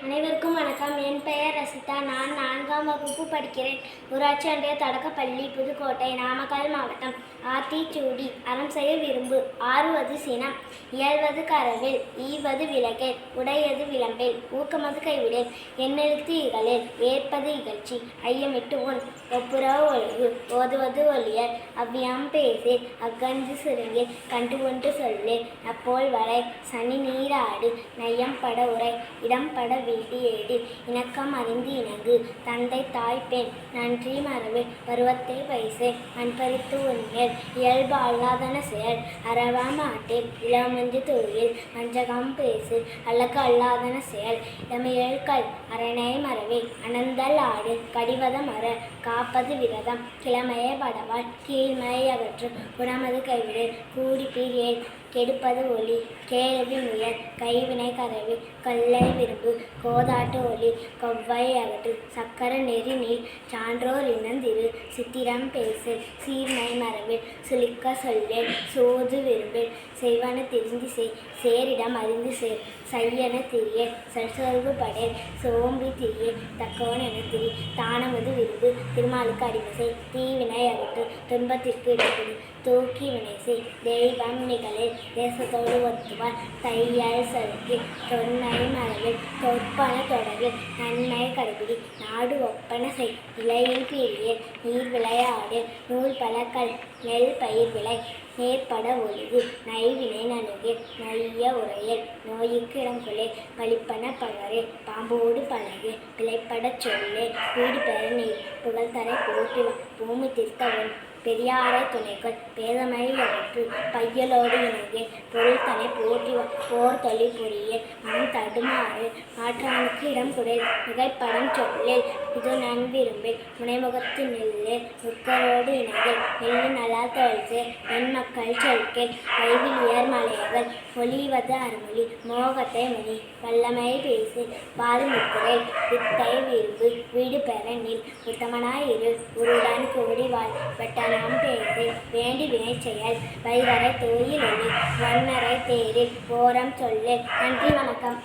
அனைவருக்கும் வணக்கம். என் பெயர் ரசிதா. நான் 4ஆம் வகுப்பு படிக்கிறேன். ஊராட்சி ஒன்றிய தொடக்கப்பள்ளி, புதுக்கோட்டை, நாமக்கல் மாவட்டம். ஆத்திச்சூடி. அறம் செய்ய விரும்பு. ஆறுவது சினம். இயல்வது கரவில். ஈவது விலகேல். உடையது விளம்பேல். ஊக்கமது கைவிடேல். எண்ணெழுத்து இகழேல். ஏற்பது இகழ்ச்சி. ஐயமிட்டு உன். ஒப்புரவு ஒழுகு. ஓதுவது ஒளியல். அவ்வியம் பேசேல். அக்கன்று சுருங்கில். கண்டு ஒன்று சொல்லேல். அப்போல் வரை. சனி நீராடு. நையம் பட உரை. இடம் பட வீடு ஏடு. இணக்கம் அறிந்து இணங்கு. தந்தை தாய் பெண். நன்றி மறவே. பருவத்தை பைசே. அன்பறித்து உண்மையல். இயல்பு அல்லாதன செயல். அறவா மாட்டேல். இளமஞ்சு தொழில். வஞ்சகம் பேசு. அழகு அல்லாதன செயல். இளமையல் கல். அரணை மறவே. அனந்தல் ஆடு. கடிவத மர. காப்பது விரதம். கிழமையை படவாள். கீழ்மையை அகற்று. குணமது கைவிடு. கூடி பீரியேல். கெடுப்பது ஒளி. கேள்வி முயல். கைவினை கரவி. கல்லை விரும்பு. கோதாட்டு ஒளி. கொவ்வை அகற்று. சக்கர நெறி நீர். சான்றோர் இனந்திரு. சித்திரம் பேசு. சீர்மை மரபில். சுளிக்க சொல்லேல். சோது விரும்பில். செய்வன தெரிந்து செய். சேரிடம் அறிந்து சேர். செய்யன திரியேல். சற்சொல்பு படேல். சோம்பி திரியேல். தக்கவன் என திரி. தானமது விரும்பு. திருமாலுக்கு அடிமை செய். தீவினை அகற்று. துன்பத்திற்கு இடப்படு. தூக்கி வினை செய். தெய்வம் நிகழில். தேசத்தோடு ஒத்துவார். தையல் சறுக்கி. தொன்மை மரபில். தொற்பன தொடரில். நன்மை கடைபிடி. நாடு ஒப்பன செய். இலையில் பீரியேல். நீர் விளையாடு. நூல் பலக்கல். நெல் பயிர் விளை. நேர்பட ஒழுகு. நைவினை நணுகு. நைய உரையல். நோய்க்கு இடம் கொள்ளே. பழிப்பன பகரே. பாம்போடு பழகு. பிழைப்படச் சொல்லே. வீடு பெற நீர். புகழ்தரை போற்றி. பூமி திருத்தவன். பெரியாரை துணைக்குள். பேதமை அகற்று. பையலோடு இணங்கு. பொருள் தனை போற்றி. போர் தொழில் புரிய. மனம் தடுமாறு. மாற்றானுக்கு இடம் குறைல். மிகைப்படம் சொல்லேல். இது நன்விரும்பில். முனைமுகத்து நெல்லேல். முற்கரோடு இணங்கல். நெல்லு நல்லா தொழில்சே. நன்மக்கள் சொல்கேள். வைவிலியர் மலையர்கள். மொழிவது அறமொழி. மோகத்தை மொழி. வல்லமை பேசு. பாது முக்குரேல். வித்தை விரும்பு. வீடு பெற நீள். உத்தமனாய் இரு. உருடன் கூடி வாழ். வெட்டன பேசு. வேண்டி வினை செயல். வைகரை தோயில் ஒளி. வண்ணரை தேரில். ஓரம் சொல்லேல். நன்றி, வணக்கம்.